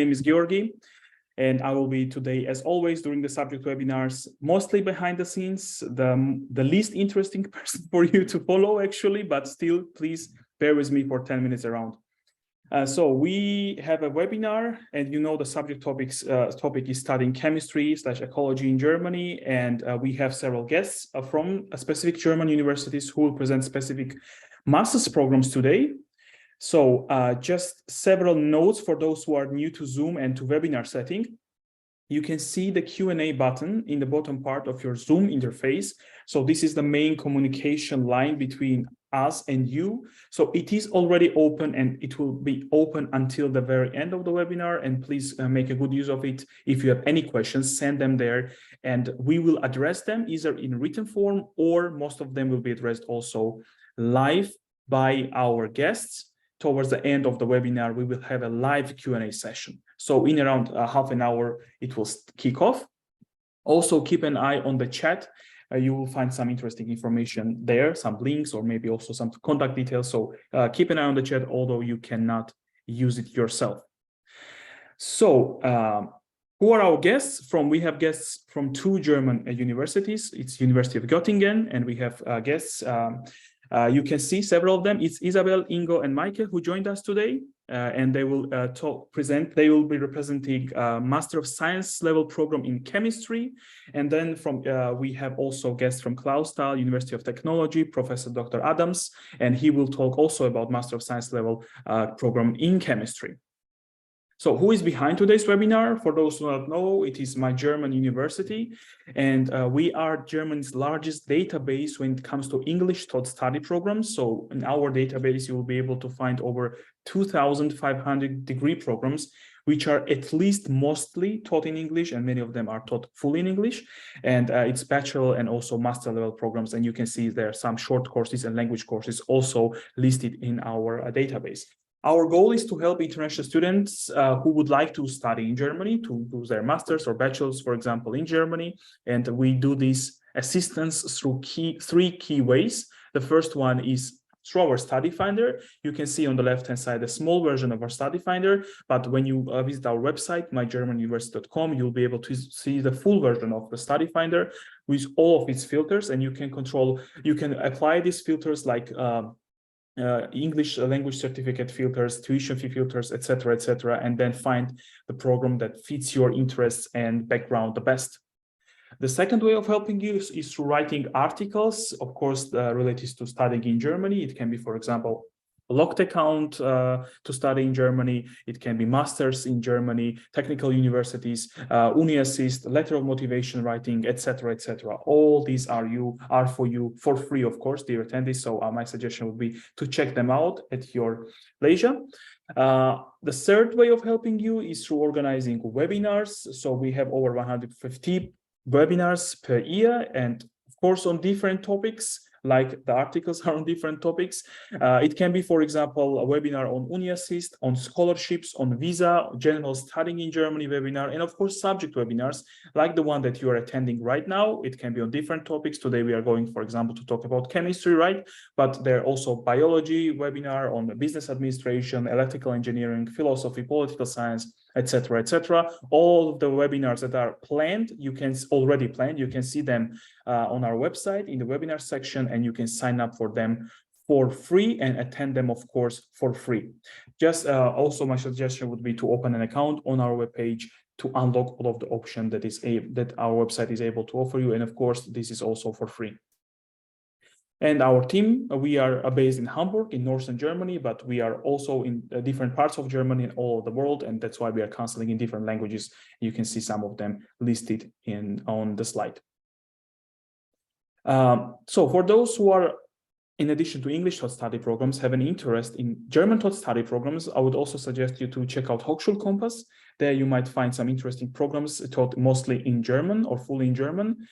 name is Georgi, and I will be today, as always, during the subject webinars, mostly behind the scenes, the least interesting person for you to follow, actually, but still, please bear with me for 10 minutes around. So we have a webinar, and you know the subject topic is studying chemistry/ecology in Germany, and we have several guests from specific German universities who will present specific master's programs today. So just several notes for those who are new to Zoom and to webinar setting. You can see the Q&A button in the bottom part of your Zoom interface. So this is the main communication line between us and you. So it is already open and it will be open until the very end of the webinar. And please make a good use of it. If you have any questions, send them there and we will address them either in written form or most of them will be addressed also live by our guests. Towards the end of the webinar, we will have a live Q&A session. So in around half an hour, it will kick off. Also, keep an eye on the chat. You will find some interesting information there, some links, or maybe also some contact details. So keep an eye on the chat, although you cannot use it yourself. So who are our guests? We have guests from two German universities. It's University of Göttingen, and we have guests. You can see several of them. It's Isabel, Ingo, and Michael who joined us today, and they will They will be representing Master of Science level program in chemistry. And then we have also guests from Clausthal, University of Technology, Professor Dr. Adams, and he will talk also about Master of Science level program in chemistry. So who is behind today's webinar? For those who don't know, it is my German university, and we are Germany's largest database when it comes to English taught study programs. So in our database, you will be able to find over 2,500 degree programs, which are at least mostly taught in English, and many of them are taught fully in English. And it's bachelor and also master level programs. And you can see there are some short courses and language courses also listed in our database. Our goal is to help international students who would like to study in Germany, to do their master's or bachelor's, for example, in Germany. And we do this assistance through three key ways. The first one is through our study finder. You can see on the left-hand side a small version of our study finder, but when you visit our website, mygermanuniversity.com, you'll be able to see the full version of the study finder with all of its filters, and you can apply these filters like English language certificate filters, tuition fee filters, etc., and then find the program that fits your interests and background the best. The second way of helping you is through writing articles, of course, related to studying in Germany. It can be, for example, a locked account to study in Germany. It can be masters in Germany, technical universities, uni assist, letter of motivation writing, etc. All these are for you for free, of course, dear attendees. So my suggestion would be to check them out at your leisure. The third way of helping you is through organizing webinars. So we have over 150 webinars per year, and of course on different topics. Like the articles are on different topics. It can be, for example, a webinar on Uni Assist, on scholarships, on visa, general studying in Germany webinar, and of course, subject webinars like the one that you are attending right now. It can be on different topics. Today, we are going, for example, to talk about chemistry, right? But there are also biology webinar on business administration, electrical engineering, philosophy, political science, etc. All of the webinars that are planned, you can see them on our website in the webinar section, and you can sign up for them for free and attend them, of course, for free. Just also my suggestion would be to open an account on our webpage to unlock all of the options that our website is able to offer you. And of course, this is also for free. And our team, we are based in Hamburg, in northern Germany, but we are also in different parts of Germany and all over the world. And that's why we are counseling in different languages. You can see some of them listed on the slide. So for those who are, in addition to English taught study programs, have an interest in German taught study programs, I would also suggest you to check out Hochschulkompass. There you might find some interesting programs taught mostly in German or fully in German.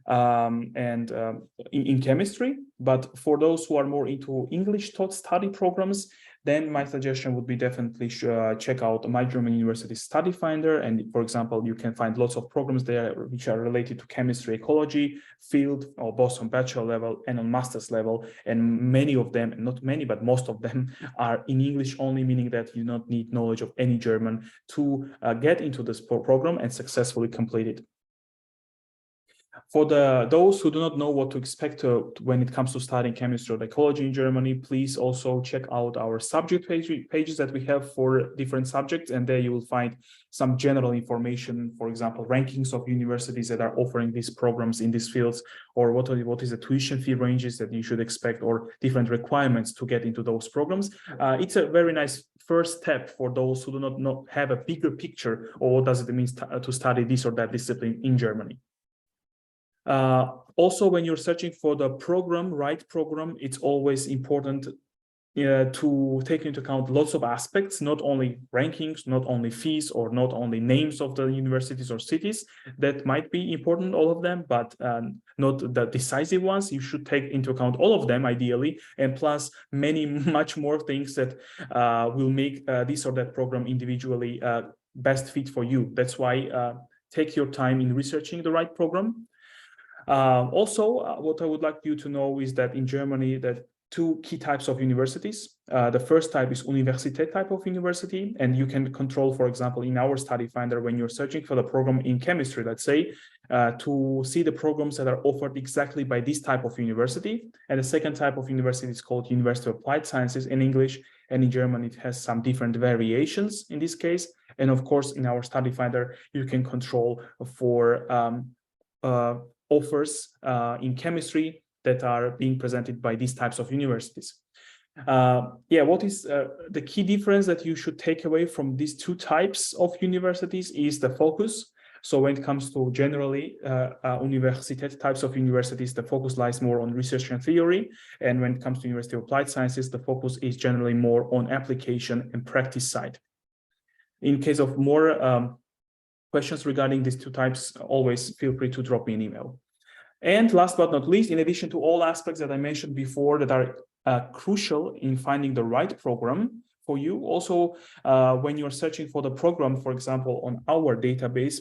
In chemistry. But for those who are more into English taught study programs, then my suggestion would be definitely check out My German University Study Finder. And for example, you can find lots of programs there which are related to chemistry ecology field, or both on bachelor level and on master's level. And many of them, not many, but most of them are in English only, meaning that you do not need knowledge of any German to get into this program and successfully complete it. For those who do not know what to expect when it comes to studying chemistry or ecology in Germany, please also check out our subject pages that we have for different subjects, and there you will find some general information, for example, rankings of universities that are offering these programs in these fields, or what is the tuition fee ranges that you should expect, or different requirements to get into those programs. It's a very nice first step for those who do not have a bigger picture of what does it mean to study this or that discipline in Germany. Also, when you're searching for the right program, it's always important to take into account lots of aspects, not only rankings, not only fees, or not only names of the universities or cities. That might be important, all of them, but not the decisive ones. You should take into account all of them, ideally, and plus much more things that will make this or that program individually best fit for you. That's why take your time in researching the right program. Also, what I would like you to know is that in Germany, that two key types of universities. The first type is Universität type of university, and you can control, for example, in our study finder, when you're searching for the program in chemistry, let's say, to see the programs that are offered exactly by this type of university. And the second type of university is called University of Applied Sciences in English, and in German it has some different variations in this case. And of course, in our study finder, you can control for offers in chemistry that are being presented by these types of universities. What is the key difference that you should take away from these two types of universities is the focus. So when it comes to generally Universität types of universities, the focus lies more on research and theory. And when it comes to University of Applied Sciences, the focus is generally more on application and practice side. In case of more questions regarding these two types, always feel free to drop me an email. And last but not least, in addition to all aspects that I mentioned before that are crucial in finding the right program for you, also when you're searching for the program, for example, on our database,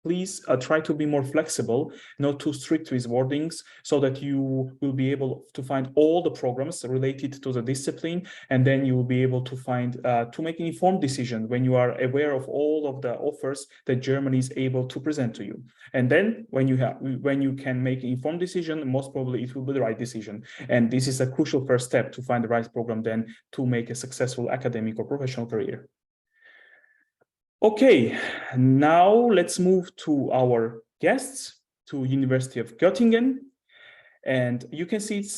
please try to be more flexible, not too strict with wordings, so that you will be able to find all the programs related to the discipline, and then you will be able to find to make an informed decision when you are aware of all of the offers that Germany is able to present to you. And then when you can make an informed decision, most probably it will be the right decision. And this is a crucial first step to find the right program then to make a successful academic or professional career. Okay, now let's move to our guests, to University of Göttingen. And you can see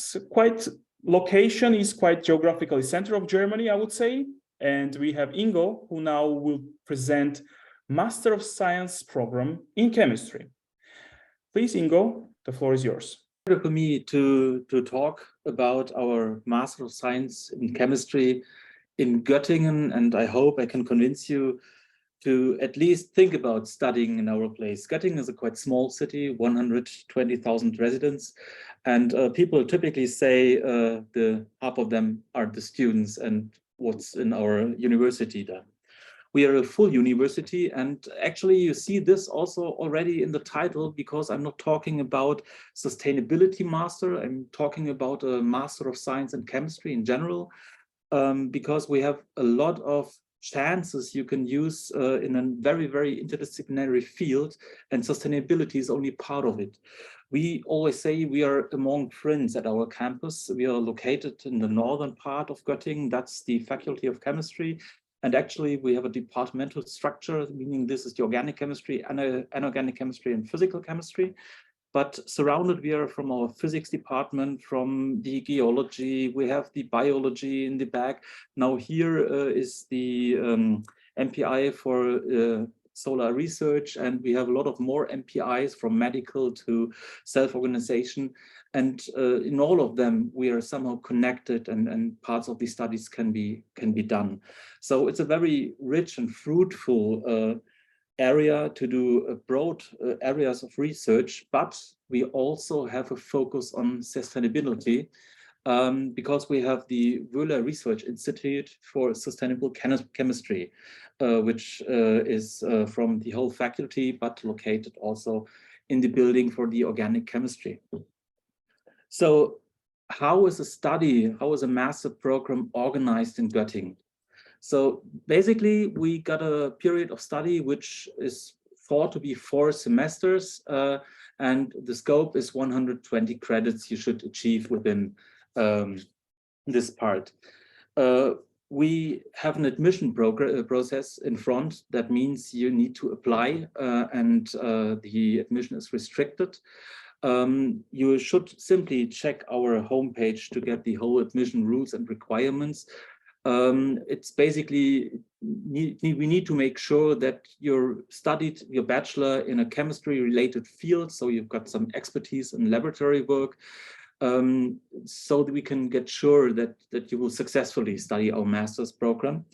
location is quite geographically center of Germany, I would say. And we have Ingo, who now will present Master of Science program in chemistry. Please, Ingo, the floor is yours. For me to talk about our Master of Science in chemistry in Göttingen, and I hope I can convince you to at least think about studying in our place. Göttingen is a quite small city, 120,000 residents, and people typically say the half of them are the students and what's in our university there. We are a full university, and actually you see this also already in the title, because I'm not talking about sustainability master, I'm talking about a Master of Science in chemistry in general, because we have a lot of chances you can use in a very, very interdisciplinary field, and sustainability is only part of it. We always say we are among friends at our campus. We are located in the northern part of Göttingen. That's the Faculty of Chemistry. And actually we have a departmental structure, meaning this is the organic chemistry, inorganic chemistry, and physical chemistry. But surrounded we are from our physics department, from the geology, we have the biology in the back. Now here is the MPI for solar research, and we have a lot of more MPIs from medical to self-organization. And in all of them, we are somehow connected, and parts of these studies can be done. So it's a very rich and fruitful area to do broad areas of research, but we also have a focus on sustainability. because we have the 𝘱𝘀 Research Institute for Sustainable Chemistry, which is from the whole faculty, but located also in the building for the organic chemistry. So how is a master program organized in Göttingen? So basically, we got a period of study which is thought to be 4 semesters, and the scope is 120 credits you should achieve within this part. We have an admission process in front. That means you need to apply, and the admission is restricted. You should simply check our homepage to get the whole admission rules and requirements. It's basically, we need to make sure that you studied your bachelor in a chemistry related field, so you've got some expertise in laboratory work, so that we can get sure that you will successfully study our master's program.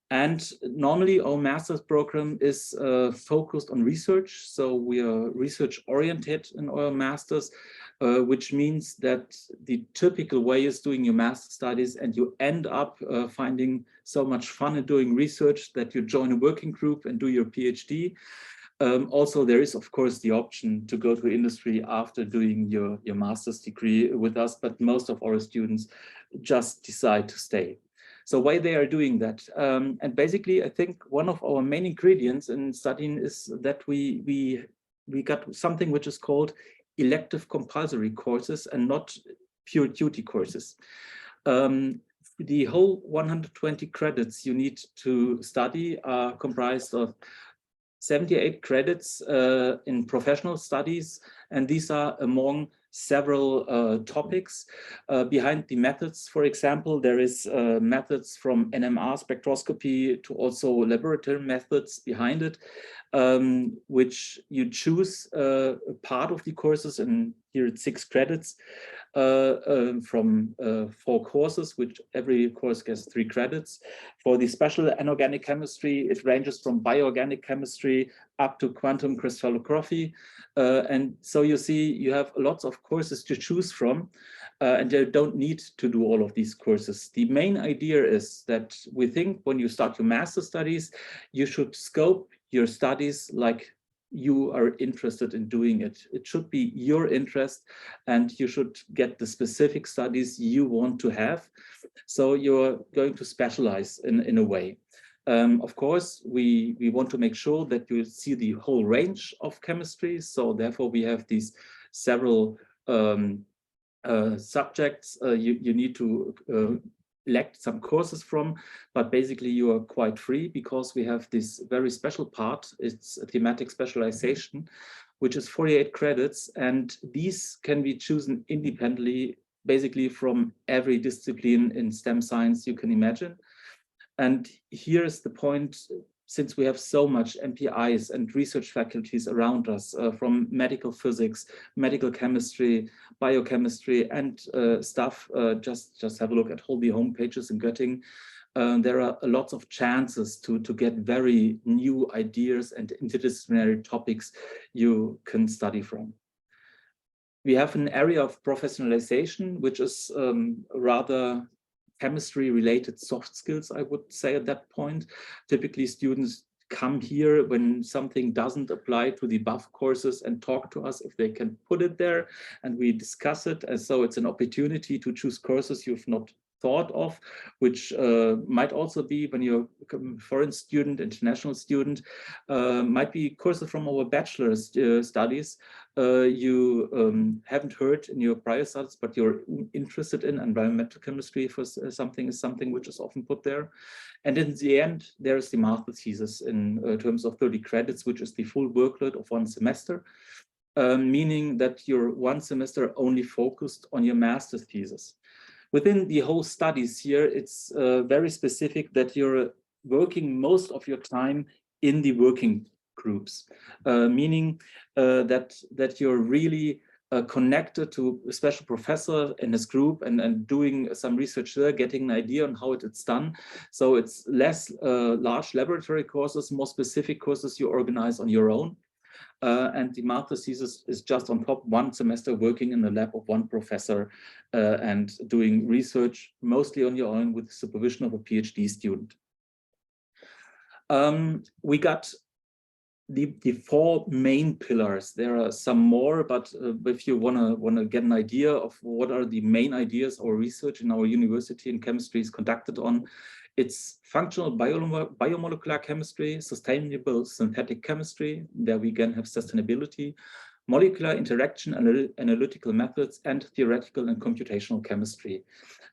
And normally our master's program is focused on research. So we are research oriented in our master's, which means that the typical way is doing your master studies and you end up finding so much fun in doing research that you join a working group and do your PhD. Also, there is, of course, the option to go to industry after doing your master's degree with us, but most of our students just decide to stay. So why they are doing that? And basically, I think one of our main ingredients in studying is that we got something which is called elective compulsory courses and not pure duty courses. The whole 120 credits you need to study are comprised of 78 credits in professional studies, and these are among several topics. Behind the methods, for example, there is methods from NMR spectroscopy to also laboratory methods behind it, which you choose part of the courses, and here it's 6 credits from 4 courses, which every course gets 3 credits. For the special inorganic chemistry, it ranges from bioorganic chemistry up to quantum crystallography. And so you see, you have lots of courses to choose from, and you don't need to do all of these courses. The main idea is that we think when you start your master studies, you should scope your studies like you are interested in doing it. It should be your interest, and you should get the specific studies you want to have. So you're going to specialize in a way. Of course, we want to make sure that you see the whole range of chemistry. So therefore, we have these several subjects you need to elect some courses from, but basically you are quite free because we have this very special part. It's a thematic specialization, which is 48 credits, and these can be chosen independently, basically from every discipline in STEM science you can imagine. And here's the point, since we have so much MPIs and research faculties around us, from medical physics, medical chemistry, biochemistry, and stuff, just have a look at all the homepages in Göttingen. There are lots of chances to get very new ideas and interdisciplinary topics you can study from. We have an area of professionalization, which is rather chemistry related soft skills, I would say at that point. Typically students come here when something doesn't apply to the above courses and talk to us if they can put it there, and we discuss it. And so it's an opportunity to choose courses you've not thought of, which might also be when you're a foreign student, international student, might be courses from our bachelor's studies you haven't heard in your prior studies, but you're interested in. Environmental chemistry for something is something which is often put there. And in the end, there is the master thesis in terms of 30 credits, which is the full workload of 1 semester, meaning that you're 1 semester only focused on your master's thesis. Within the whole studies here, it's very specific that you're working most of your time in the working groups, meaning that you're really connected to a special professor in his group and doing some research there, getting an idea on how it's done. So it's less large laboratory courses, more specific courses you organize on your own. And the master thesis is just on top, one semester working in the lab of one professor and doing research mostly on your own with the supervision of a PhD student. We got the four main pillars. There are some more, but if you wanna get an idea of what are the main ideas or research in our university in chemistry is conducted on, it's functional biomolecular chemistry, sustainable synthetic chemistry, there we again have sustainability, molecular interaction analytical methods, and theoretical and computational chemistry.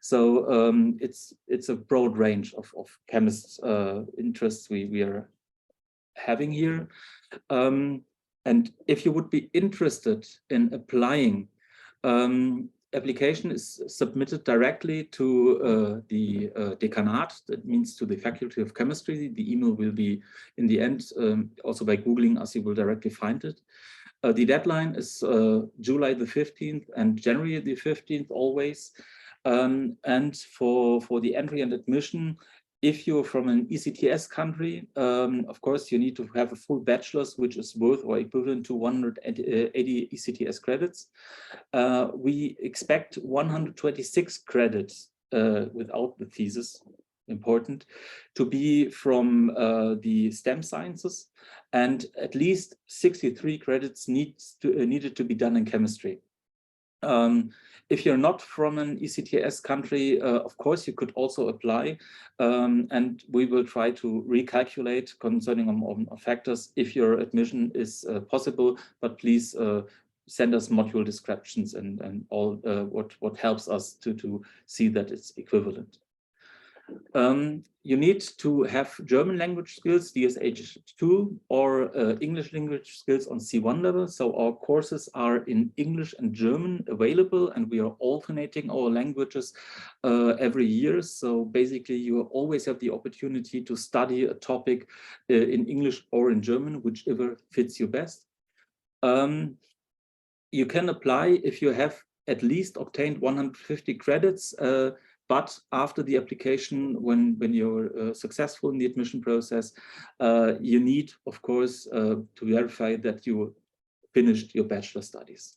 So it's a broad range of chemists' interests we are having here. And if you would be interested in applying, application is submitted directly to the decanate, that means to the Faculty of Chemistry. The email will be in the end, also by Googling us, you will directly find it. The deadline is July the 15th and January the 15th always. And for the entry and admission, if you're from an ECTS country, of course, you need to have a full bachelor's, which is worth or equivalent to 180 ECTS credits. We expect 126 credits without the thesis, important, to be from the STEM sciences, and at least 63 credits needed to be done in chemistry. If you're not from an ECTS country, of course, you could also apply, and we will try to recalculate concerning on factors if your admission is possible, but please send us module descriptions and all what helps us to see that it's equivalent. You need to have German language skills, DSH2, or English language skills on C1 level. So our courses are in English and German available, and we are alternating our languages every year. So basically, you always have the opportunity to study a topic in English or in German, whichever fits you best. You can apply if you have at least obtained 150 credits, but after the application, when you're successful in the admission process, you need, of course, to verify that you finished your bachelor studies.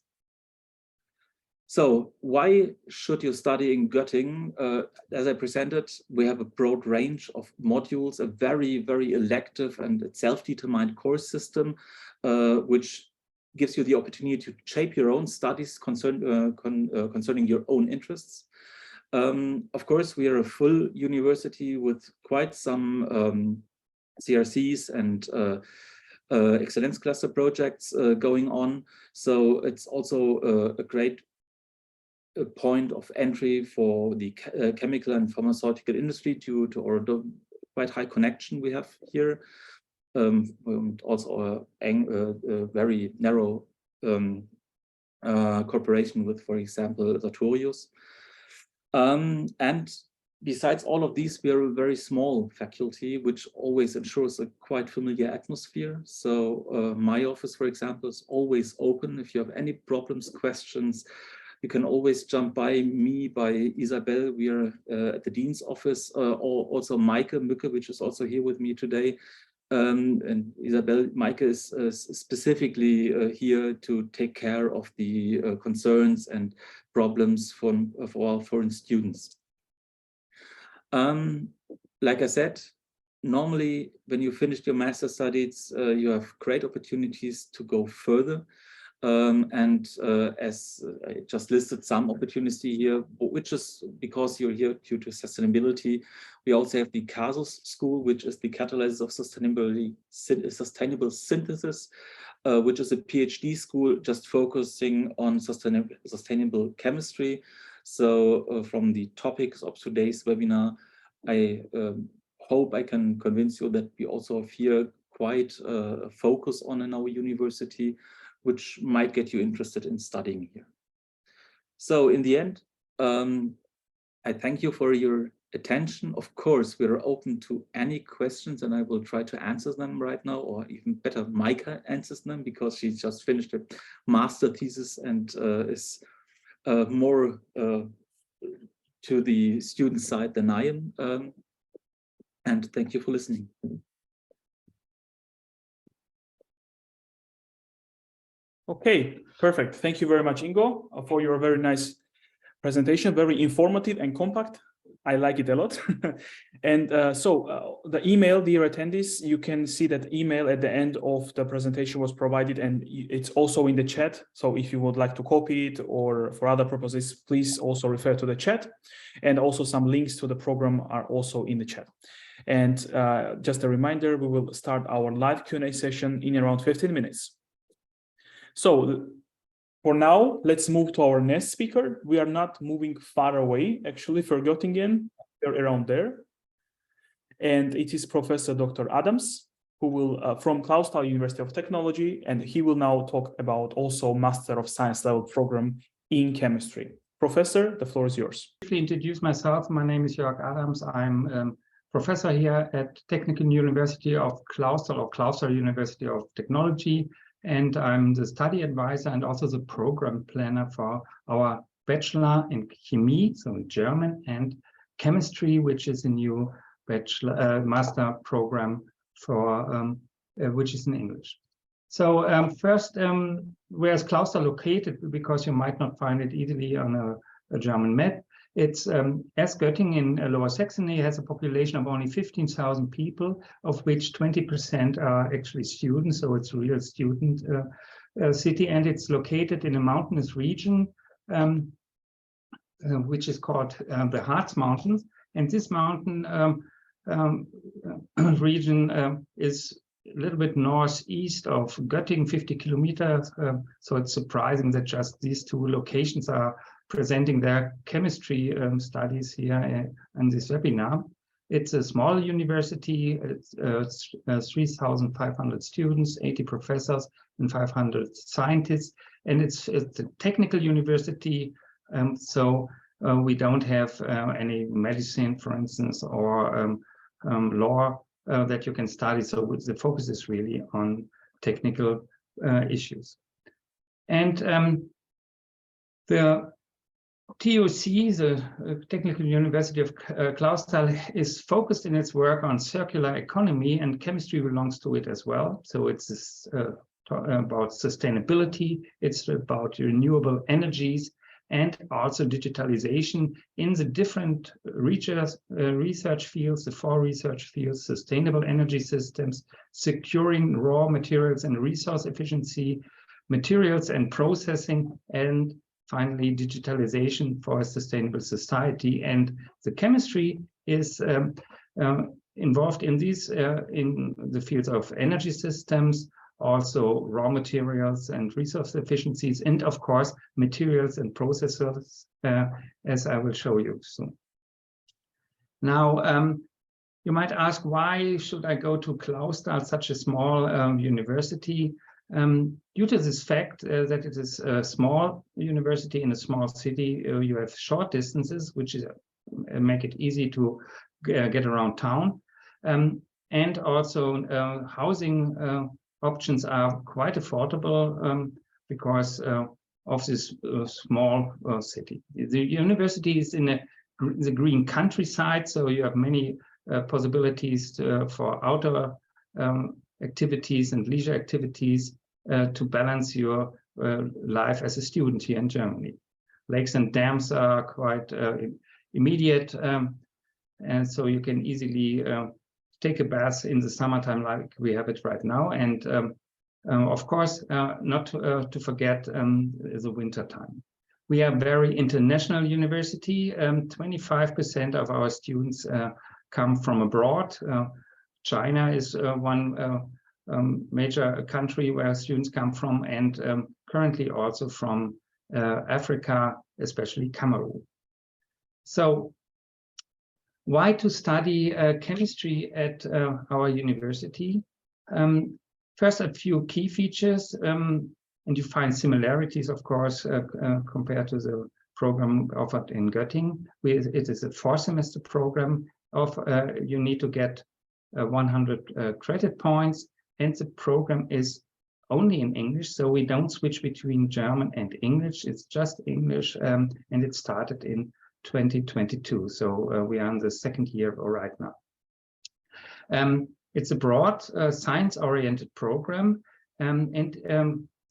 So why should you study in Göttingen? As I presented, we have a broad range of modules, a very, very elective and self-determined course system, which gives you the opportunity to shape your own studies concerning your own interests. Of course, we are a full university with quite some CRCs and excellence cluster projects going on. So it's also a great point of entry for the chemical and pharmaceutical industry due to our quite high connection we have here. Also a very narrow cooperation with, for example, Sartorius. And besides all of these, we are a very small faculty, which always ensures a quite familiar atmosphere. So my office, for example, is always open. If you have any problems, questions, you can always jump by me, by Isabel. We are at the Dean's office, or also 𝘱𝘢𝘕, which is also here with me today. And Isabel, Maike is specifically here to take care of the concerns and problems of our foreign students. Like I said, normally when you finished your master studies, you have great opportunities to go further. As I just listed some opportunity here, which is because you're here due to sustainability. We also have the CASUS school, which is the Catalysis of Sustainable Synthesis, which is a PhD school just focusing on sustainable chemistry. So from the topics of today's webinar, I hope I can convince you that we also have here quite a focus on in our university, which might get you interested in studying here. So in the end, I thank you for your attention. Of course, we're open to any questions and I will try to answer them right now, or even better, Maike answers them because she just finished a master thesis and is more to the student side than I am. And thank you for listening. Okay, perfect. Thank you very much, Ingo, for your very nice presentation, very informative and compact. I like it a lot. And the email, dear attendees, you can see that email at the end of the presentation was provided, and it's also in the chat. So if you would like to copy it or for other purposes, please also refer to the chat. And also some links to the program are also in the chat. And just a reminder, we will start our live Q&A session in around 15 minutes. So for now, let's move to our next speaker. We are not moving far away, actually, for Göttingen. They're around there. And it is Professor Dr. Adams, who will, from 𝘗𝘢𝘪 University of Technology, and he will now talk about also Master of Science level program in chemistry. Professor, the floor is yours. Briefly introduce myself. My name is Jarak Adams. I'm professor here at Technical University of 𝘗𝘢𝘪 or 𝘗𝘢𝘪 University of Technology. And I'm the study advisor and also the program planner for our bachelor in chemie, so in German, and chemistry, which is a new master program for which is in English. So first, where is 𝘗𝘢𝘪 located? Because you might not find it easily on a German map. It's as Göttingen in Lower Saxony has a population of only 15,000 people, of which 20% are actually students. So it's a real student city, and it's located in a mountainous region, which is called the Harz Mountains. And this mountain region is a little bit northeast of Göttingen, 50 kilometers. So it's surprising that just these two locations are presenting their chemistry studies here in this webinar. It's a small university. It's 3,500 students, 80 professors, and 500 scientists. And it's a technical university, so we don't have any medicine, for instance, or law that you can study. So the focus is really on technical issues. And the TUC, the Technical University of 𝘗𝘢𝘪, is focused in its work on circular economy, and chemistry belongs to it as well. So it's about sustainability, it's about renewable energies, and also digitalization in the different research fields, the 4 research fields: sustainable energy systems, securing raw materials and resource efficiency, materials and processing, and finally digitalization for a sustainable society. And the chemistry is involved in these in the fields of energy systems, also raw materials and resource efficiencies, and of course materials and processors, as I will show you soon. Now you might ask, why should I go to 𝘗𝘢𝘪, such a small university? Due to this fact that it is a small university in a small city, you have short distances, which is, make it easy to get around town, and also housing options are quite affordable because of this small city. The university is in the green countryside, so you have many possibilities for outdoor activities and leisure activities to balance your life as a student here in Germany. Lakes and dams are quite immediate, and so you can easily take a bath in the summertime like we have it right now. And of course, not to forget the winter time. We are a very international university. 25% of our students come from abroad. China is one major country where students come from, and currently also from Africa, especially Cameroon. So why to study chemistry at our university? First, a few key features, and you find similarities, of course, compared to the program offered in Göttingen. It is a 4-semester program. You need to get 100 credit points, and the program is only in English, so we don't switch between German and English. It's just English, and it started in 2022, so we are in the 2nd year right now. It's a broad science-oriented program, and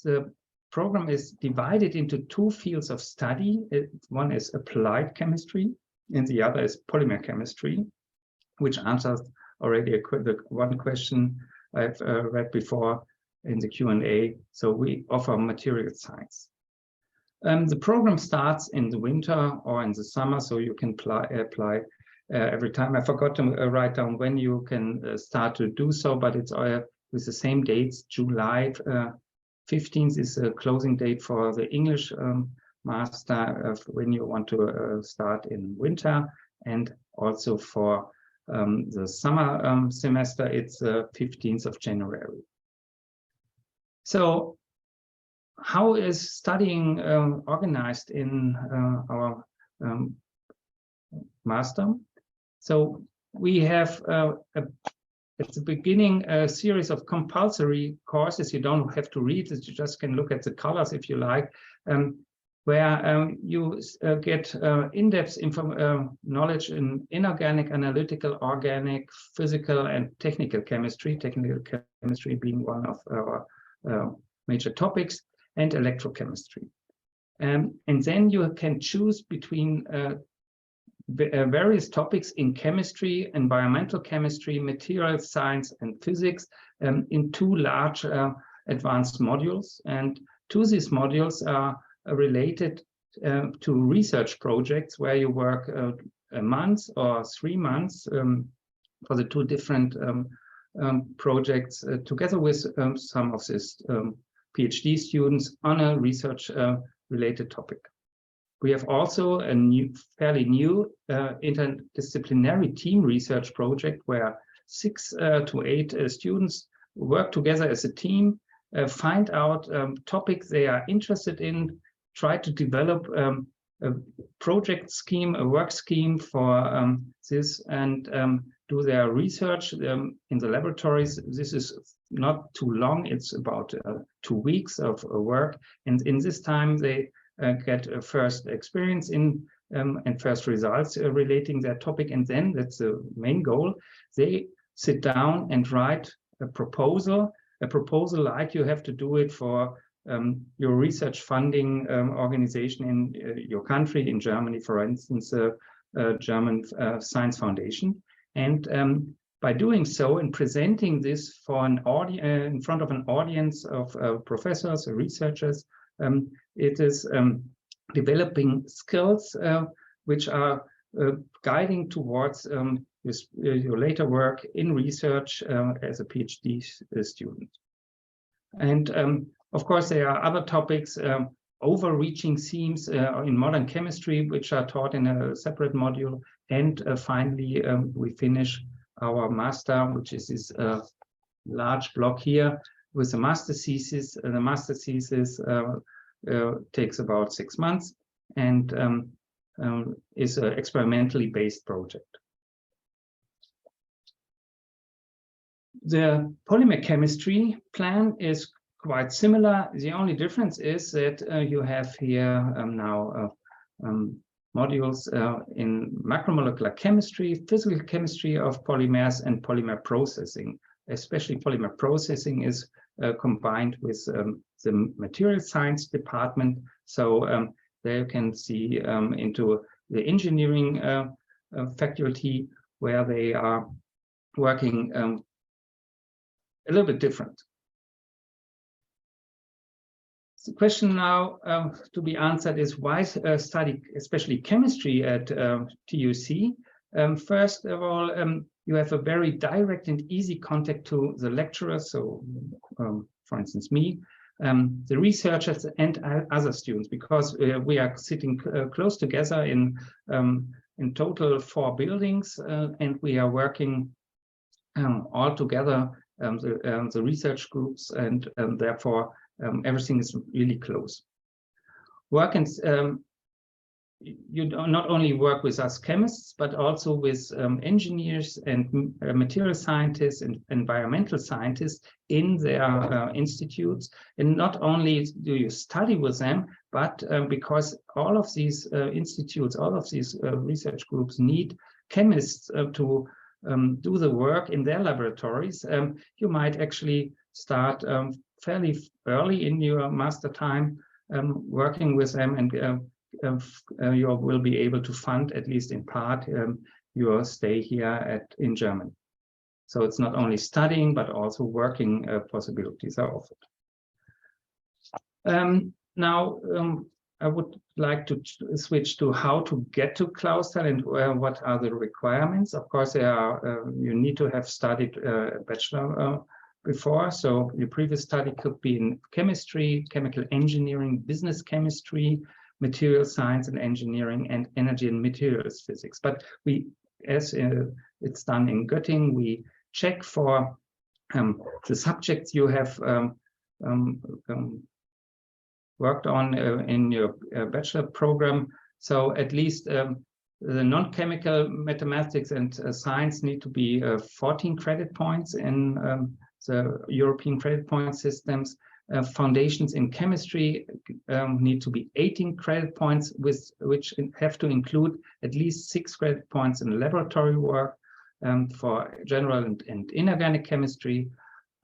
the program is divided into two fields of study. One is applied chemistry, and the other is polymer chemistry, which answers already the one question I've read before in the Q&A. So we offer material science. The program starts in the winter or in the summer, so you can apply every time. I forgot to write down when you can start to do so, but it's with the same dates. July 15th is a closing date for the English master when you want to start in winter, and also for the summer semester, it's 15th of January. So how is studying organized in our master? So we have at the beginning a series of compulsory courses. You don't have to read it, you just can look at the colors if you like, where you get in-depth knowledge in inorganic, analytical, organic, physical, and technical chemistry, technical chemistry being one of our major topics, and electrochemistry. And then you can choose between various topics in chemistry, environmental chemistry, material science, and physics in two large advanced modules. And two of these modules are related to research projects where you work a month or 3 months for the two different projects together with some of these PhD students on a research related topic. We have also a fairly new interdisciplinary team research project where 6 to 8 students work together as a team, find out topics they are interested in, try to develop a project scheme, a work scheme for this, and do their research in the laboratories. This is not too long, it's about 2 weeks of work, and in this time they get a first experience in and first results relating their topic, and then that's the main goal. They sit down and write a proposal like you have to do it for your research funding organization in your country, in Germany, for instance, German Science Foundation. And by doing so and presenting this for an audience in front of an audience of professors or researchers, it is developing skills which are guiding towards your later work in research as a PhD student. And of course, there are other topics, overreaching themes in modern chemistry, which are taught in a separate module. And finally, we finish our master, which is this large block here, with a master thesis. The master thesis takes about 6 months and is an experimentally based project. The polymer chemistry plan is quite similar. The only difference is that you have here now modules in macromolecular chemistry, physical chemistry of polymers, and polymer processing. Especially polymer processing is combined with the material science department. So there you can see into the engineering faculty, where they are working a little bit different. The question now to be answered is why study especially chemistry at TUC? First of all, you have a very direct and easy contact to the lecturers. So, for instance, me, the researchers, and other students, because we are sitting close together in total 4 buildings, and we are working all together, the research groups, and therefore everything is really close. You not only work with us chemists, but also with engineers and material scientists and environmental scientists in their institutes. And not only do you study with them, but because all of these institutes, all of these research groups need chemists to do the work in their laboratories, you might actually start fairly early in your master time working with them, and you will be able to fund, at least in part, your stay here in Germany. So it's not only studying, but also working possibilities are offered. Now, I would like to switch to how to get to Clausthal and what are the requirements. Of course, there are, you need to have studied a bachelor before. So your previous study could be in chemistry, chemical engineering, business chemistry, material science and engineering, and energy and materials physics. But we, as it's done in Göttingen, we check for the subjects you have worked on in your bachelor program. So at least the non-chemical mathematics and science need to be 14 credit points in the European credit point systems. Foundations in chemistry need to be 18 credit points, which have to include at least 6 credit points in laboratory work for general and inorganic chemistry.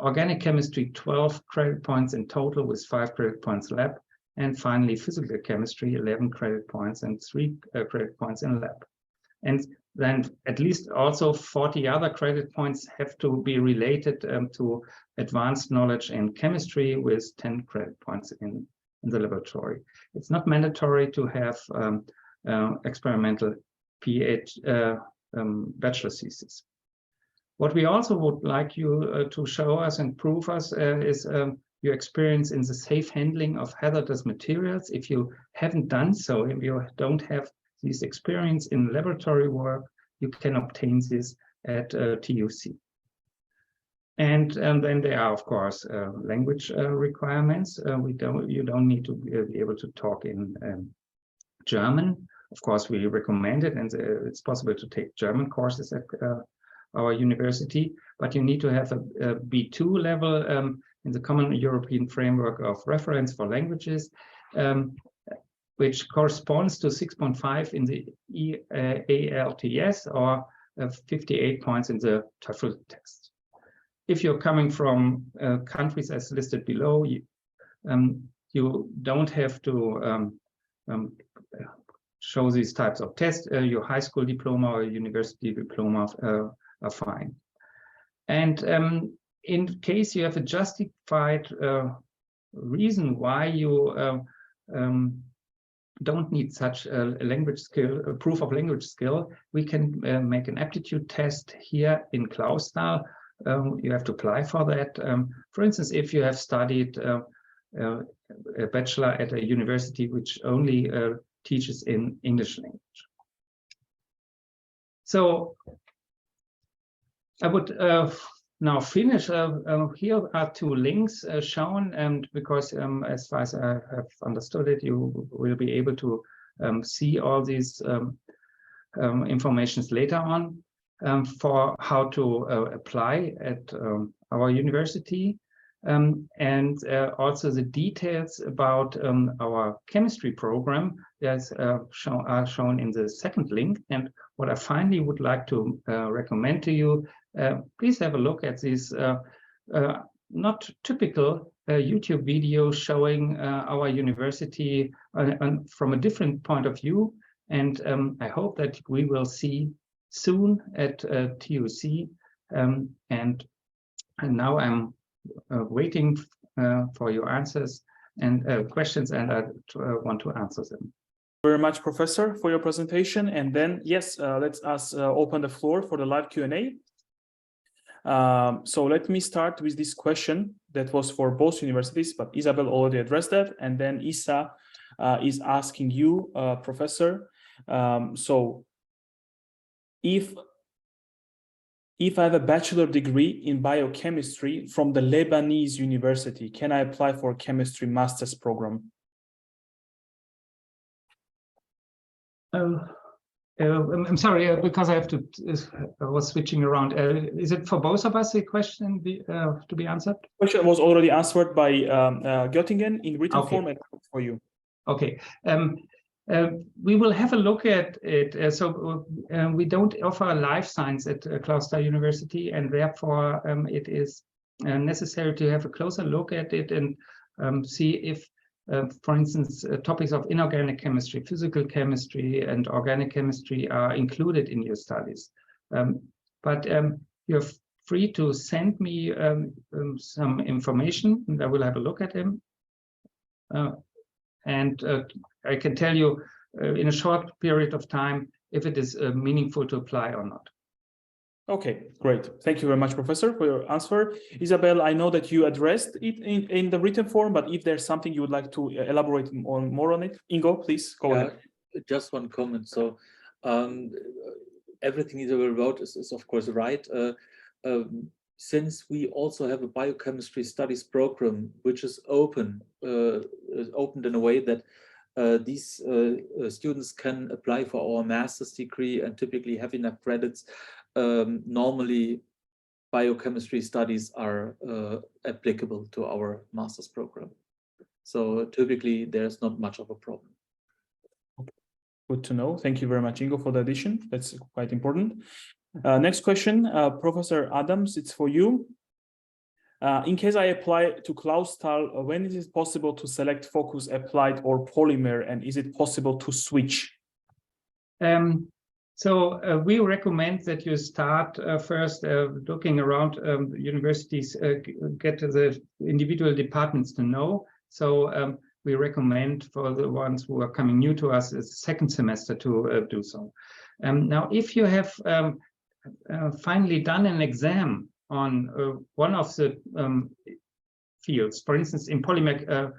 Organic chemistry, 12 credit points in total with 5 credit points lab. And finally, physical chemistry, 11 credit points and 3 credit points in lab. And then at least also 40 other credit points have to be related to advanced knowledge in chemistry with 10 credit points in the laboratory. It's not mandatory to have experimental bachelor thesis. What we also would like you to show us and prove us is your experience in the safe handling of hazardous materials. If you haven't done so, if you don't have this experience in laboratory work, you can obtain this at TUC. And then there are, of course, language requirements. You don't need to be able to talk in German. Of course, we recommend it, and it's possible to take German courses at our university, but you need to have a B2 level in the Common European Framework of Reference for Languages, which corresponds to 6.5 in the ALTS or 58 points in the TOEFL test. If you're coming from countries as listed below, you don't have to show these types of tests. Your high school diploma or university diploma are fine. And in case you have a justified reason why you don't need such a language skill, a proof of language skill, we can make an aptitude test here in Clausthal. You have to apply for that. For instance, if you have studied a bachelor at a university which only teaches in English language. So I would now finish. Here are 2 links shown, and because as far as I have understood it, you will be able to see all these informations later on for how to apply at our university, and also the details about our chemistry program are shown in the 2nd link. And what I finally would like to recommend to you, please have a look at these not typical YouTube videos showing our university from a different point of view. And I hope that we will see soon at TUC. And now I'm waiting for your answers and questions, and I want to answer them. Very much, Professor, for your presentation. And then, yes, let's open the floor for the live Q&A. So let me start with this question that was for both universities, but Isabel already addressed that. And then Isa is asking you, Professor, so if I have a bachelor degree in biochemistry from the Lebanese university, can I apply for a chemistry master's program? I'm sorry, because I have to. I was switching around. Is it for both of us a question to be answered? The question was already answered by Göttingen in written form and for you. Okay. We will have a look at it. We don't offer life science at Clausthal University, and therefore it is necessary to have a closer look at it and see if, for instance, topics of inorganic chemistry, physical chemistry, and organic chemistry are included in your studies. But you're free to send me some information, and I will have a look at them. And I can tell you in a short period of time if it is meaningful to apply or not. Okay, great. Thank you very much, Professor, for your answer. Isabel, I know that you addressed it in the written form, but if there's something you would like to elaborate more on it, Ingo, please go ahead. Just one comment. So everything Isabel wrote is of course right. Since we also have a biochemistry studies program, which is opened in a way that these students can apply for our master's degree and typically have enough credits. Normally, biochemistry studies are applicable to our master's program. So typically, there's not much of a problem. Good to know. Thank you very much, Ingo, for the addition. That's quite important. Next question, Professor Adams, it's for you. In case I apply to Clausthal, when is it possible to select focus applied or polymer, and is it possible to switch? So we recommend that you start first looking around universities, get the individual departments to know. So we recommend for the ones who are coming new to us, the second semester to do so. Now, if you have finally done an exam on one of the fields, for instance, in polymer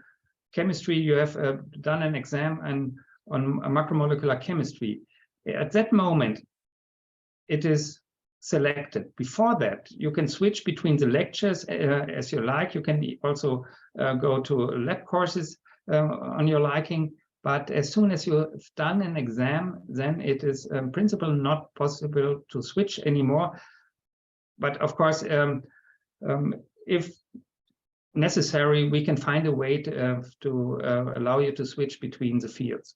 chemistry, you have done an exam on macromolecular chemistry. At that moment, it is selected. Before that, you can switch between the lectures as you like. You can also go to lab courses on your liking. But as soon as you've done an exam, then it is in principle not possible to switch anymore. But of course, if necessary, we can find a way to allow you to switch between the fields.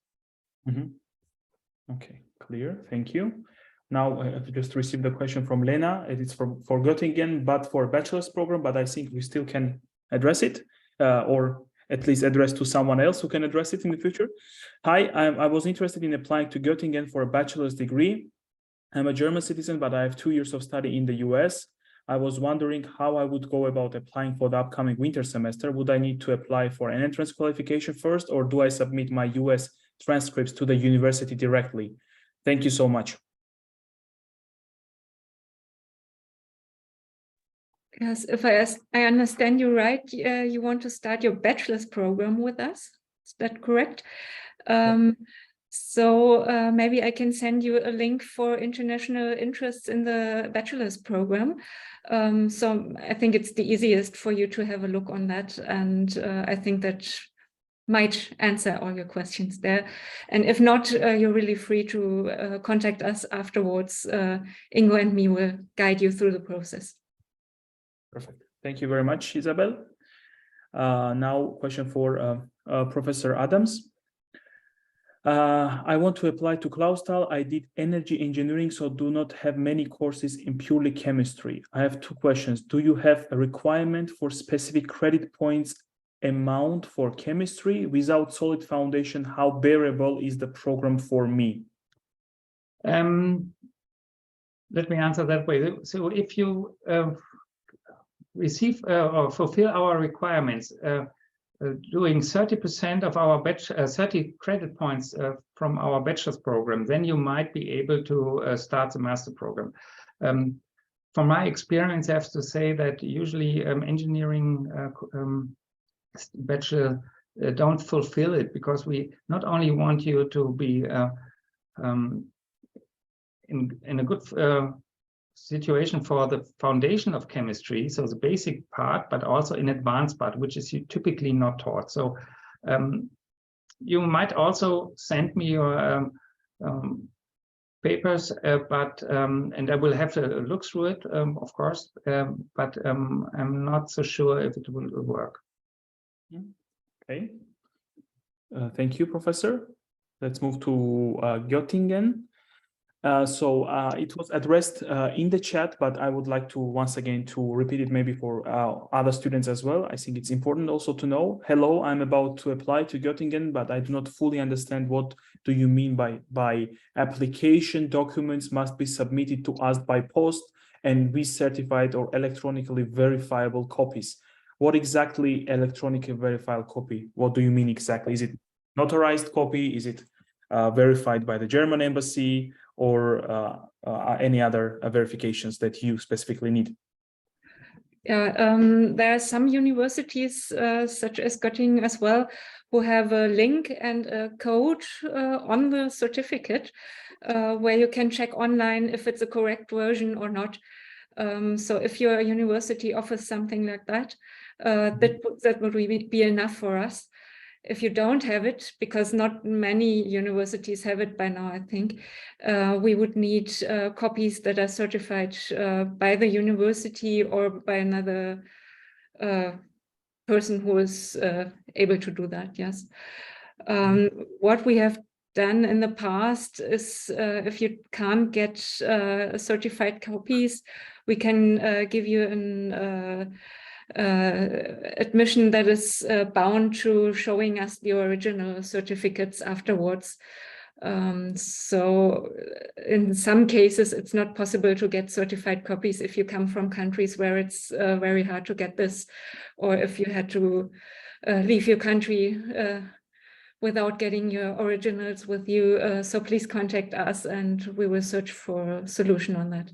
Mm-hmm. Okay, clear. Thank you. Now I have just received the question from Lena. It is for Göttingen, but for bachelor's program, but I think we still can address it, or at least address to someone else who can address it in the future. Hi, I was interested in applying to Göttingen for a bachelor's degree. I'm a German citizen, but I have 2 years of study in the US. I was wondering how I would go about applying for the upcoming winter semester. Would I need to apply for an entrance qualification first, or do I submit my US transcripts to the university directly? Thank you so much. Yes, if I understand you right, you want to start your bachelor's program with us. Is that correct? So maybe I can send you a link for international interests in the bachelor's program. So I think it's the easiest for you to have a look on that. And I think that might answer all your questions there. And if not, you're really free to contact us afterwards. Ingo and me will guide you through the process. Perfect. Thank you very much, Isabel. Now, question for Professor Adams. I want to apply to Clausthal. I did energy engineering, so do not have many courses in purely chemistry. I have 2 questions. Do you have a requirement for specific credit points amount for chemistry? Without solid foundation, how bearable is the program for me? Let me answer that way. So if you receive or fulfill our requirements, doing 30% of our 30 credit points from our bachelor's program, then you might be able to start the master program. From my experience, I have to say that usually engineering bachelor don't fulfill it, because we not only want you to be in a good situation for the foundation of chemistry, so the basic part, but also in advanced part, which is typically not taught. So you might also send me your papers, and I will have to look through it, of course, but I'm not so sure if it will work. Okay. Thank you, Professor. Let's move to Göttingen. It was addressed in the chat, but I would like to once again to repeat it maybe for other students as well. I think it's important also to know. Hello, I'm about to apply to Göttingen, but I do not fully understand what do you mean by application documents must be submitted to us by post and be certified or electronically verifiable copies. What exactly electronically verifiable copy? What do you mean exactly? Is it notarized copy? Is it verified by the German embassy, or any other verifications that you specifically need? Yeah, there are some universities, such as Göttingen as well, who have a link and a code on the certificate where you can check online if it's a correct version or not. So if your university offers something like that, that would be enough for us. If you don't have it, because not many universities have it by now, I think, we would need copies that are certified by the university or by another person who is able to do that, yes. What we have done in the past is, if you can't get certified copies, we can give you an admission that is bound to showing us the original certificates afterwards. So in some cases, it's not possible to get certified copies if you come from countries where it's very hard to get this, or if you had to leave your country without getting your originals with you. So please contact us and we will search for a solution on that.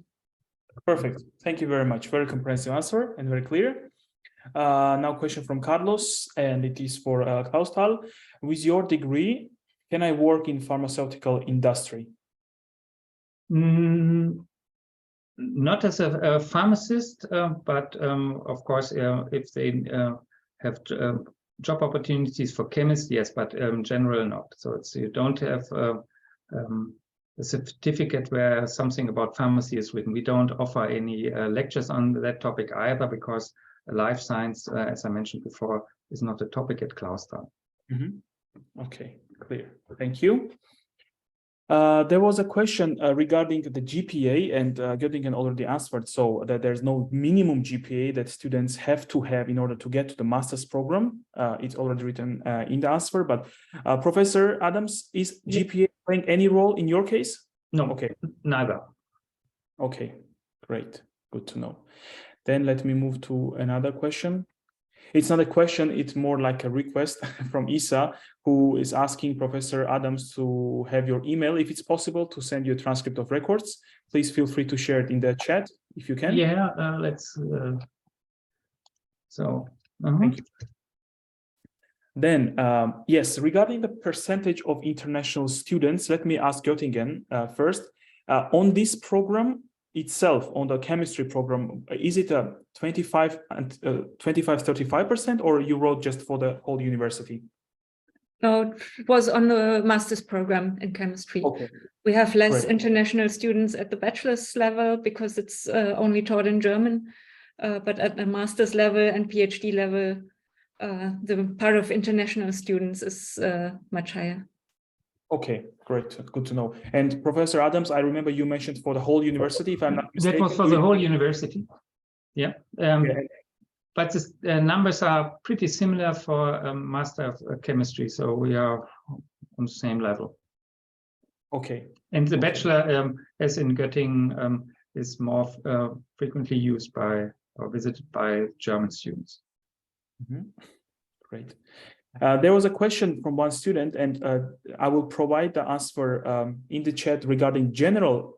Perfect. Thank you very much. Very comprehensive answer and very clear. Now question from Carlos, and it is for Klaus-Thal. With your degree, can I work in pharmaceutical industry? Not as a pharmacist, but of course, if they have job opportunities for chemists, yes, but in general, not. So you don't have a certificate where something about pharmacy is written. We don't offer any lectures on that topic either, because life science, as I mentioned before, is not a topic at Klaus-Thal. Okay, clear. Thank you. There was a question regarding the GPA, and Göttingen already answered, so that there's no minimum GPA that students have to have in order to get to the master's program. It's already written in the answer, but Professor Adams, is GPA playing any role in your case? No, okay, neither. Okay, great, good to know. Then let me move to another question. It's not a question, it's more like a request from Isa, who is asking Professor Adams to have your email, if it's possible, to send you a transcript of records. Please feel free to share it in the chat if you can. Yeah, let's. Thank you. Then, yes, regarding the percentage of international students, let me ask Göttingen first. On this program itself, on the chemistry program, is it a 25-35%, or you wrote just for the whole university? No, it was on the master's program in chemistry. Okay. We have less international students at the bachelor's level because it's only taught in German, but at the master's level and PhD level, the part of international students is much higher. Okay, great, good to know. And Professor Adams, I remember you mentioned for the whole university, if I'm not mistaken. That was for the whole university, yeah. But the numbers are pretty similar for Master of Chemistry, so we are on the same level. Okay. And the bachelor, as in Göttingen, is more frequently used by or visited by German students. Great. There was a question from one student, and I will provide the answer in the chat regarding general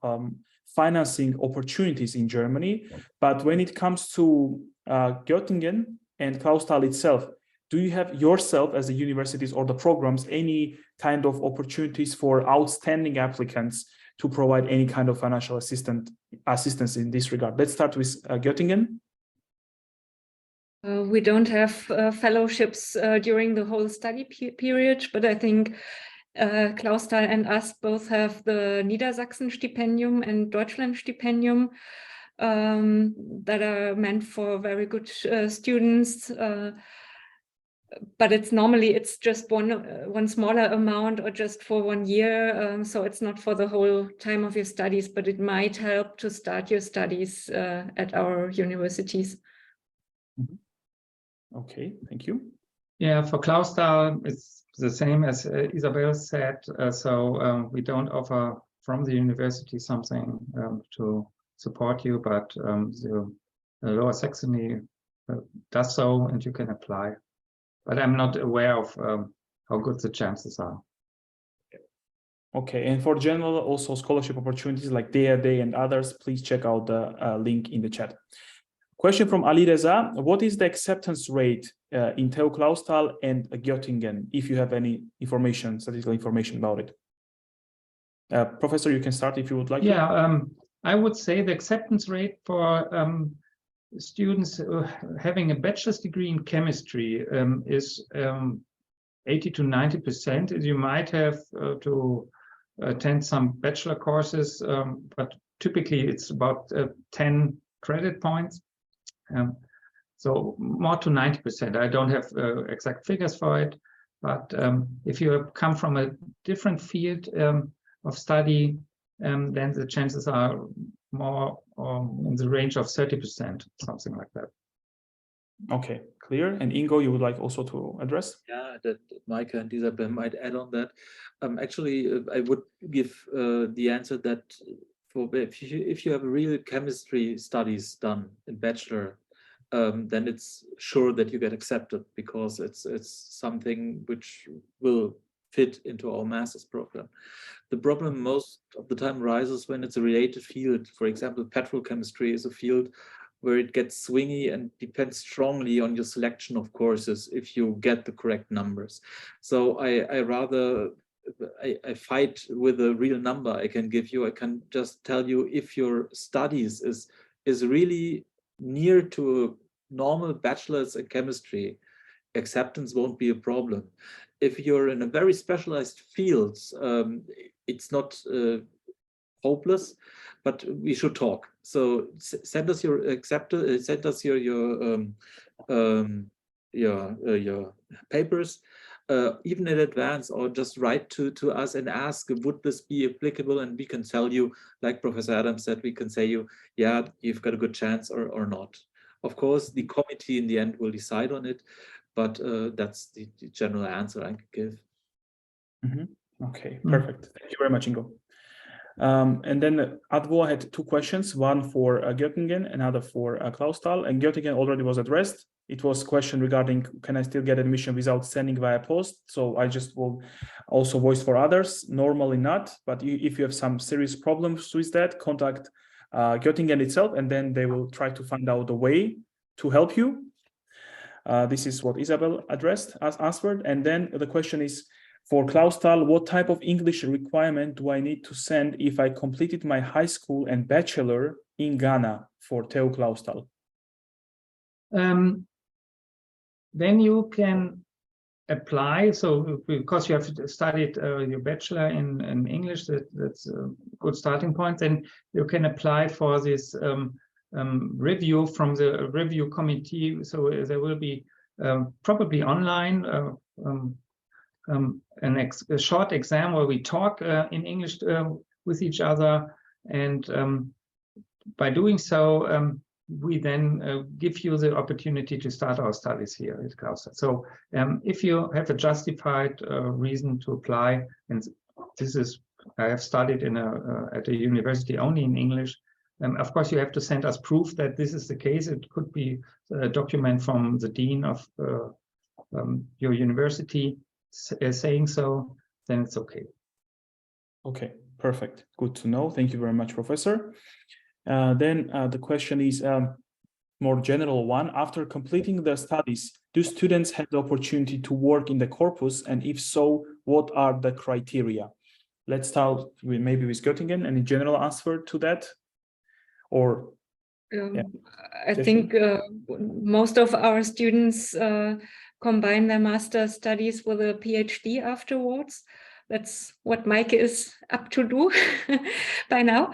financing opportunities in Germany. But when it comes to Göttingen and Klaus-Thal itself, do you have yourself as the universities or the programs any kind of opportunities for outstanding applicants to provide any kind of financial assistance in this regard? Let's start with Göttingen. We don't have fellowships during the whole study period, but I think Klaus-Thal and us both have the Niedersachsen-Stipendium and Deutschland-Stipendium that are meant for very good students. but it's just one smaller amount or just for 1 year. So it's not for the whole time of your studies, but it might help to start your studies at our universities. Okay, thank you. Yeah, for Clausthal, it's the same as Isabel said. So we don't offer from the university something to support you, but the Lower Saxony does so, and you can apply. But I'm not aware of how good the chances are. Okay, and for general also scholarship opportunities like 𝘗𝘪𝘵 and others, please check out the link in the chat. Question from Ali Reza: what is the acceptance rate in TU Clausthal and Göttingen, if you have any information, statistical information about it? Professor, you can start if you would like. Yeah, I would say the acceptance rate for students having a bachelor's degree in chemistry is 80 to 90%. You might have to attend some bachelor courses, but typically it's about 10 credit points. So more to 90%. I don't have exact figures for it, but if you have come from a different field of study, then the chances are more in the range of 30%, something like that. Okay, clear. And Ingo, you would like also to address? Yeah, that Maike and Isabel might add on that. Actually, I would give the answer that if you have real chemistry studies done in bachelor, then it's sure that you get accepted, because it's something which will fit into our master's program. The problem most of the time arises when it's a related field. For example, petrochemistry is a field where it gets swingy and depends strongly on your selection of courses if you get the correct numbers. So I fight with a real number I can give you. I can just tell you, if your studies is really near to a normal bachelor's in chemistry, acceptance won't be a problem. If you're in a very specialized field, it's not hopeless, but we should talk. So send us your send us your papers, even in advance, or just write to us and ask, would this be applicable? And we can tell you, like Professor Adams said, we can say you, yeah, you've got a good chance or not. Of course, the committee in the end will decide on it, but that's the general answer I could give. Okay, perfect. Thank you very much, Ingo. And then Advo had two questions, one for Göttingen, another for Clausthal, and Göttingen already was addressed. It was a question regarding, can I still get admission without sending via post? So I just will also voice for others, normally not, but if you have some serious problems with that, contact Göttingen itself, and then they will try to find out a way to help you. This is what Isabel answered. And then the question is, for Clausthal, what type of English requirement do I need to send if I completed my high school and bachelor in Ghana for TU Clausthal? Then you can apply. So because you have studied your bachelor in English, that's a good starting point. Then you can apply for this review from the review committee. So there will be probably online a short exam where we talk in English with each other, and by doing so, we then give you the opportunity to start our studies here at Clausthal. So if you have a justified reason to apply, and this is, I have studied at a university only in English, of course you have to send us proof that this is the case. It could be a document from the dean of your university saying so, then it's okay. Okay, perfect. Good to know. Thank you very much, Professor. Then the question is more general one. After completing the studies, do students have the opportunity to work in the corpus? And if so, what are the criteria? Let's start with maybe with Göttingen, any general answer to that? Or yeah. I think most of our students combine their master's studies with a PhD afterwards. that's what Mike is up to do by now.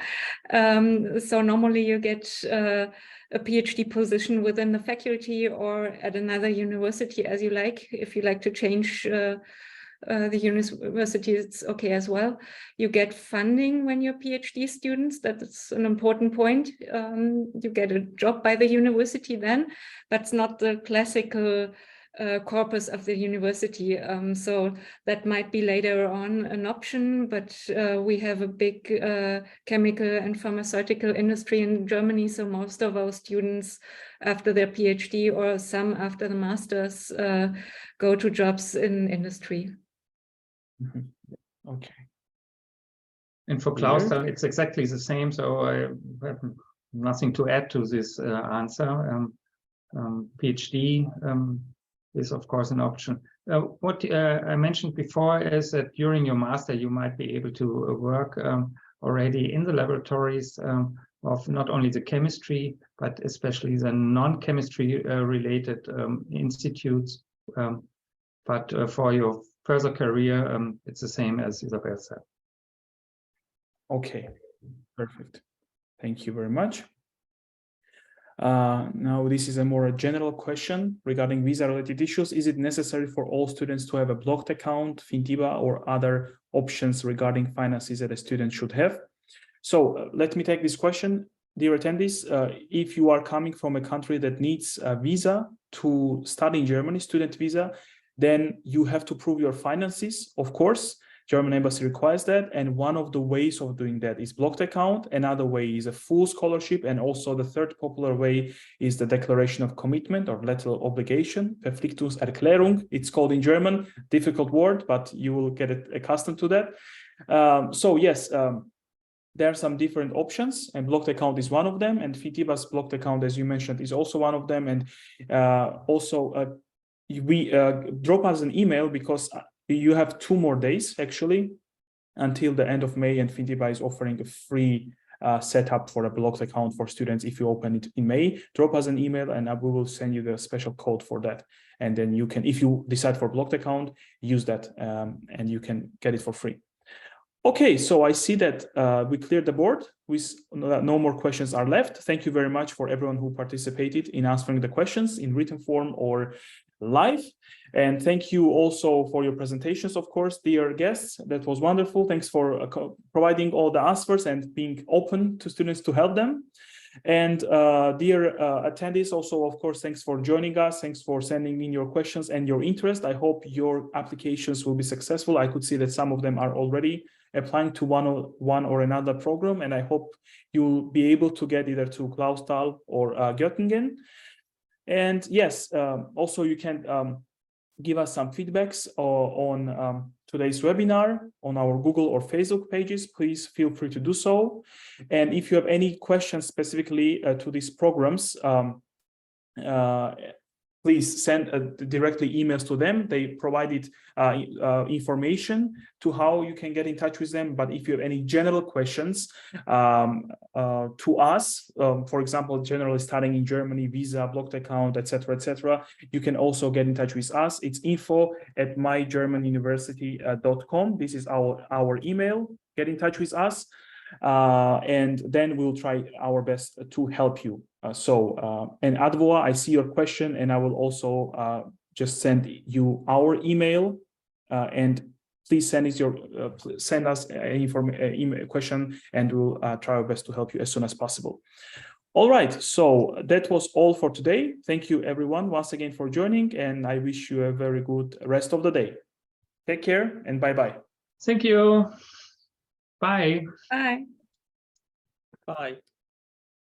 So normally you get a PhD position within the faculty or at another university as you like. If you like to change the university, it's okay as well. You get funding when you're PhD students. That's an important point. You get a job by the university then, but it's not the classical corpus of the university. So that might be later on an option, but we have a big chemical and pharmaceutical industry in Germany. So most of our students after their PhD or some after the master's go to jobs in industry. Okay. And for Klausthal, it's exactly the same. So I have nothing to add to this answer. PhD is, of course, an option. What I mentioned before is that during your master, you might be able to work already in the laboratories of not only the chemistry, but especially the non-chemistry related institutes. But for your further career, it's the same as Isabel said. Okay, perfect. Thank you very much. Now, this is a more general question regarding visa-related issues. Is it necessary for all students to have a blocked account, Fintiba, or other options regarding finances that a student should have? So let me take this question. Dear attendees, if you are coming from a country that needs a visa to study in Germany, student visa, then you have to prove your finances, of course. German embassy requires that, and one of the ways of doing that is blocked account. Another way is a full scholarship, and also the third popular way is the declaration of commitment or letter of obligation, Verpflichtungserklärung. It's called in German, difficult word, but you will get accustomed to that. So yes, there are some different options, and blocked account is one of them, and Fintiba's blocked account, as you mentioned, is also one of them. And drop us an email, because you have 2 more days actually until the end of May, and Fintiba is offering a free setup for a blocked account for students if you open it in May. Drop us an email and we will send you the special code for that, and then you can, if you decide for blocked account, use that and you can get it for free. Okay, so I see that we cleared the board with no more questions are left. Thank you very much for everyone who participated in answering the questions in written form or live. And thank you also for your presentations, of course, dear guests. That was wonderful. Thanks for providing all the answers and being open to students to help them. And dear attendees, also, of course, thanks for joining us. Thanks for sending in your questions and your interest. I hope your applications will be successful. I could see that some of them are already applying to one or another program, and I hope you'll be able to get either to Clausthal or Göttingen. And yes, also you can give us some feedbacks on today's webinar on our Google or Facebook pages. Please feel free to do so. And if you have any questions specifically to these programs, please send directly emails to them. They provided information to how you can get in touch with them. But if you have any general questions to us, for example, generally studying in Germany, visa, blocked account, etc., you can also get in touch with us. It's info@mygermanuniversity.com. This is our email. Get in touch with us, and then we'll try our best to help you. And Advoa, I see your question, and I will also just send you our email, and please send us email question, and we'll try our best to help you as soon as possible. All right, so that was all for today. Thank you everyone once again for joining, and I wish you a very good rest of the day. Take care and bye-bye. Thank you. Bye. Bye. Bye.